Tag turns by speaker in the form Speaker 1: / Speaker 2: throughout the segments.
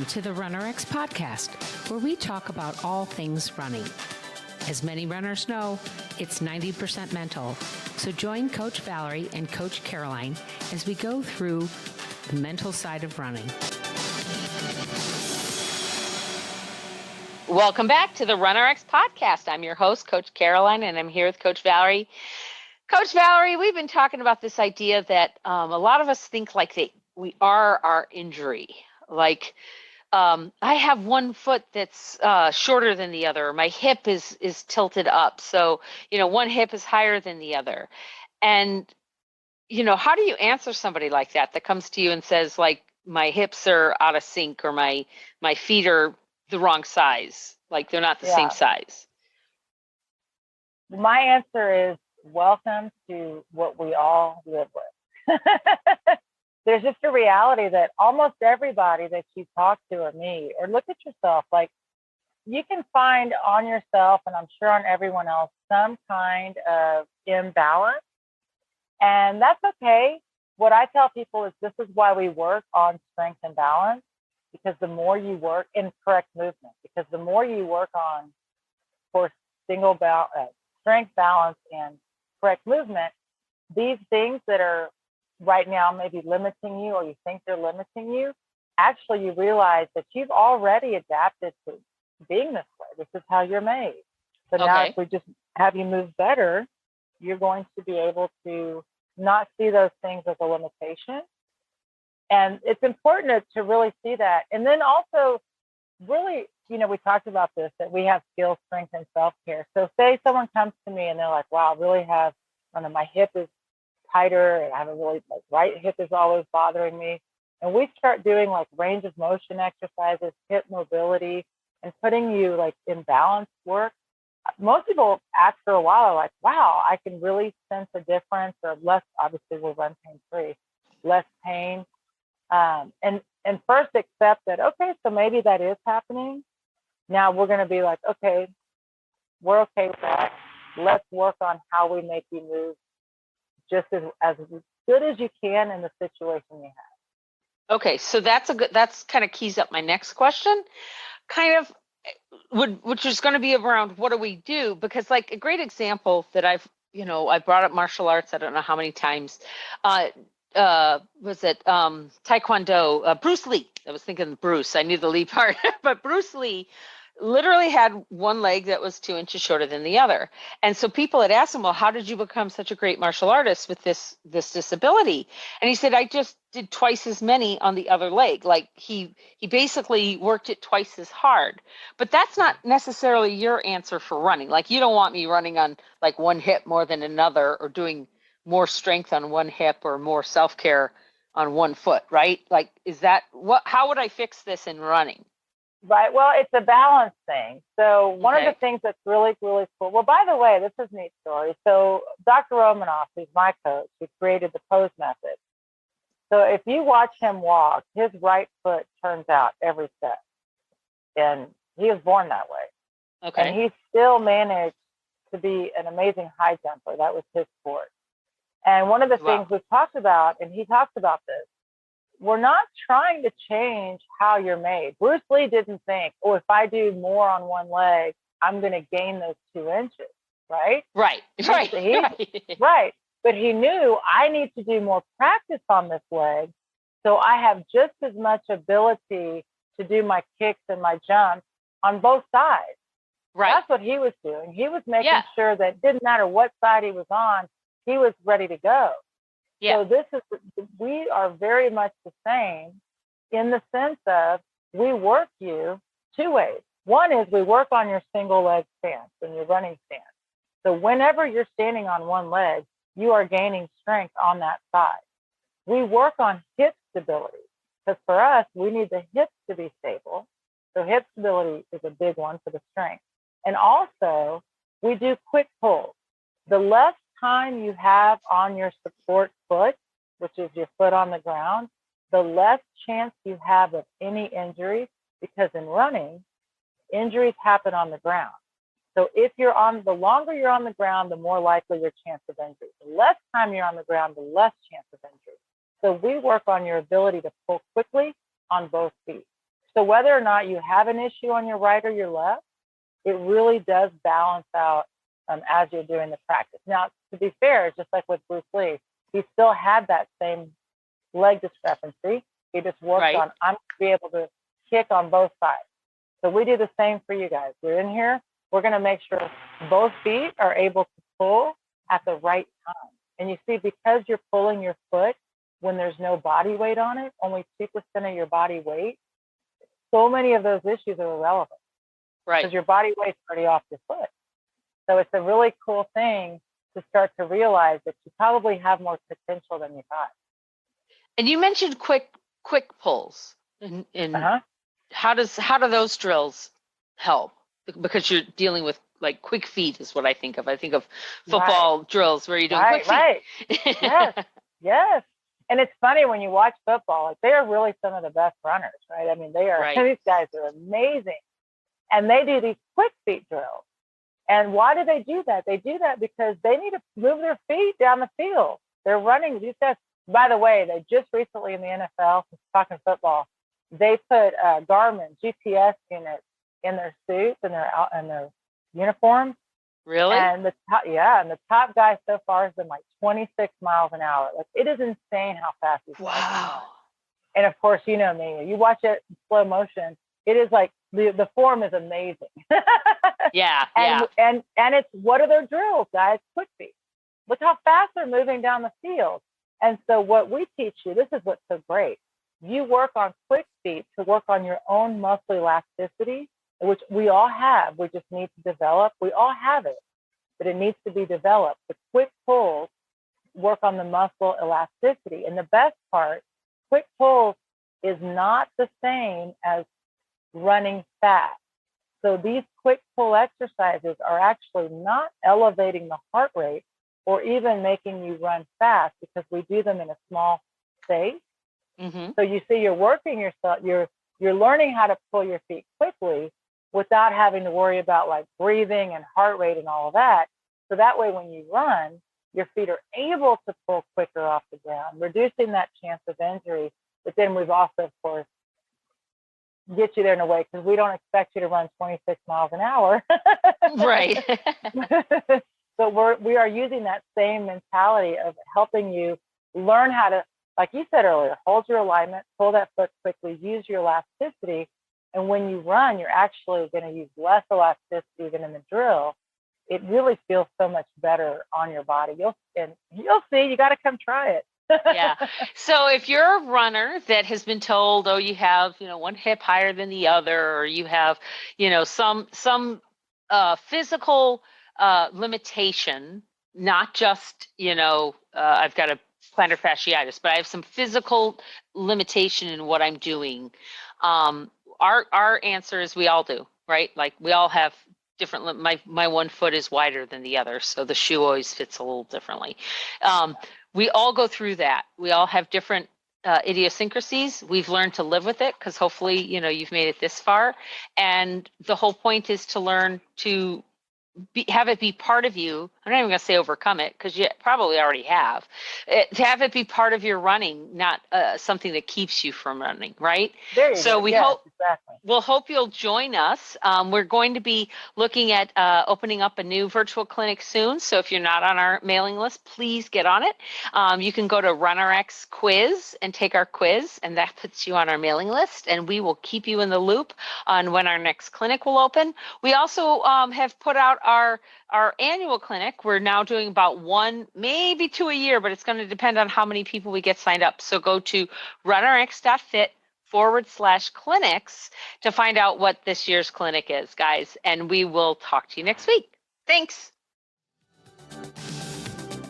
Speaker 1: to the RunRX podcast, where we talk about all things running. As many runners know, it's 90% mental. So join Coach Valerie and Coach Caroline as we go through the mental side of running.
Speaker 2: Welcome back to the RunRX podcast. I'm your host, Coach Caroline, and I'm here with Coach Valerie. Coach Valerie, we've been talking about this idea that a lot of us think like we are our injury. Like I have one foot that's shorter than the other. My hip is tilted up. So, one hip is higher than the other. And, how do you answer somebody like that comes to you and says, like, my hips are out of sync or my feet are the wrong size, like they're not the same size?
Speaker 3: My answer is welcome to what we all live with. There's just a reality that almost everybody that you talk to or meet, or look at yourself, like you can find on yourself, and I'm sure on everyone else, some kind of imbalance. And that's okay. What I tell people is this is why we work on strength and balance, because the more you work in correct movement, because the more you work on, for strength, balance, and correct movement, these things that are right now maybe limiting you, or you think they're limiting you, actually you realize that you've already adapted to being this way. This is how you're made. So now if we just have you move better, you're going to be able to not see those things as a limitation. And it's important to really see that. And then also really, we talked about this, that we have skill, strength, and self-care. So say someone comes to me and they're like, wow, I really have, my hip is tighter and I have right hip is always bothering me. And we start doing like range of motion exercises, hip mobility, and putting you like in balance work. Most people after a while are like, wow, I can really sense a difference, or less, obviously we'll run pain-free, less pain. And first accept that, okay, so maybe that is happening. Now we're going to be like, okay, we're okay with that. Let's work on how we make you move just as good as you can in the situation you have.
Speaker 2: Okay, so that's kind of keys up my next question, which is going to be around what do we do? Because like a great example that I brought up martial arts, I don't know how many times, was it Taekwondo, Bruce Lee. I was thinking Bruce, I knew the Lee part, but Bruce Lee literally had one leg that was 2 inches shorter than the other. And so people had asked him, well, how did you become such a great martial artist with this disability? And he said, I just did twice as many on the other leg. Like he basically worked it twice as hard. But that's not necessarily your answer for running. Like you don't want me running on like one hip more than another, or doing more strength on one hip or more self-care on one foot, right? Like, how would I fix this in running?
Speaker 3: Right. Well, it's a balance thing. So one of the things that's really, really cool. Well, by the way, this is a neat story. So Dr. Romanov, who's my coach, who created the pose method. So if you watch him walk, his right foot turns out every step. And he was born that way. Okay. And he still managed to be an amazing high jumper. That was his sport. And one of the things we've talked about, and he talks about this, we're not trying to change how you're made. Bruce Lee didn't think, if I do more on one leg, I'm going to gain those 2 inches, right?
Speaker 2: Right.
Speaker 3: Right. But he knew I need to do more practice on this leg, so I have just as much ability to do my kicks and my jumps on both sides. Right. That's what he was doing. He was making sure that it didn't matter what side he was on, he was ready to go. Yeah. So we are very much the same in the sense of we work you 2 ways. One is we work on your single leg stance and your running stance. So whenever you're standing on one leg, you are gaining strength on that side. We work on hip stability, because for us, we need the hips to be stable. So hip stability is a big one for the strength. And also, we do quick pulls. The less time you have on your support foot, which is your foot on the ground, the less chance you have of any injuries, because in running, injuries happen on the ground. So the longer you're on the ground, the more likely your chance of injury. The less time you're on the ground, the less chance of injury. So we work on your ability to pull quickly on both feet. So whether or not you have an issue on your right or your left, it really does balance out as you're doing the practice. Now, to be fair, just like with Bruce Lee, he still had that same leg discrepancy. He just worked on, I'm going to be able to kick on both sides. So we do the same for you guys. We're in here. We're going to make sure both feet are able to pull at the right time. And you see, because you're pulling your foot when there's no body weight on it, only 2% of your body weight, so many of those issues are irrelevant.
Speaker 2: Right.
Speaker 3: Because your body weight's already off your foot. So it's a really cool thing to start to realize that you probably have more potential than you thought.
Speaker 2: And you mentioned quick pulls. And how do those drills help? Because you're dealing with like quick feet is what I think of. I think of football drills where you're doing quick feet.
Speaker 3: Right. Yes. And it's funny when you watch football, like they are really some of the best runners, right? I mean, they are, these guys are amazing. And they do these quick feet drills. And why do they do that? They do that because they need to move their feet down the field. They're running these guys. By the way, they just recently in the NFL, talking football, they put Garmin GPS units in their suits and their uniforms.
Speaker 2: Really?
Speaker 3: And the top guy so far has been like 26 miles an hour. Like it is insane how fast he's going. And of course, you know me. You watch it in slow motion. It is like the form is amazing. And it's, what are their drills, guys? Quick feet. Look how fast they're moving down the field. And so what we teach you, this is what's so great. You work on quick feet to work on your own muscle elasticity, which we all have. We just need to develop. We all have it, but it needs to be developed. The quick pulls work on the muscle elasticity. And the best part, quick pulls is not the same as running fast. So these quick pull exercises are actually not elevating the heart rate or even making you run fast, because we do them in a small space. So you see, you're working yourself, you're learning how to pull your feet quickly without having to worry about like breathing and heart rate and all of that. So that way, when you run, your feet are able to pull quicker off the ground, reducing that chance of injury. But then we've also, of course, get you there in a way, because we don't expect you to run 26 miles an hour.
Speaker 2: Right.
Speaker 3: But we are using that same mentality of helping you learn how to, like you said earlier, hold your alignment, pull that foot quickly, use your elasticity. And when you run, you're actually going to use less elasticity than in the drill. It really feels so much better on your body. You'll see, you got to come try it.
Speaker 2: Yeah. So if you're a runner that has been told, oh, you have, one hip higher than the other, or you have, some physical limitation, not just, I've got a plantar fasciitis, but I have some physical limitation in what I'm doing. Our answer is we all do, right? Like we all have different, my one foot is wider than the other, so the shoe always fits a little differently. We all go through that. We all have different idiosyncrasies. We've learned to live with it, because hopefully, you've made it this far. And the whole point is to learn to have it be part of you. I'm not even going to say overcome it, because you probably already have. To have it be part of your running, not something that keeps you from running, right?
Speaker 3: There you
Speaker 2: so
Speaker 3: go.
Speaker 2: We
Speaker 3: yes,
Speaker 2: hope
Speaker 3: exactly.
Speaker 2: We'll hope you'll join us. We're going to be looking at opening up a new virtual clinic soon. So if you're not on our mailing list, please get on it. You can go to RunRX quiz and take our quiz, and that puts you on our mailing list, and we will keep you in the loop on when our next clinic will open. We also have put out our annual clinic. We're now doing about 1, maybe 2 a year, but it's going to depend on how many people we get signed up. So go to runrx.fit/clinics to find out what this year's clinic is, guys. And we will talk to you next week. Thanks.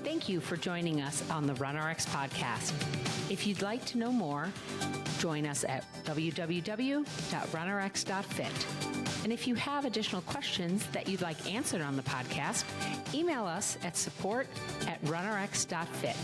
Speaker 1: Thank you for joining us on the RunRX podcast. If you'd like to know more, join us at www.runrx.fit. And if you have additional questions that you'd like answered on the podcast, email us at support@runrx.fit.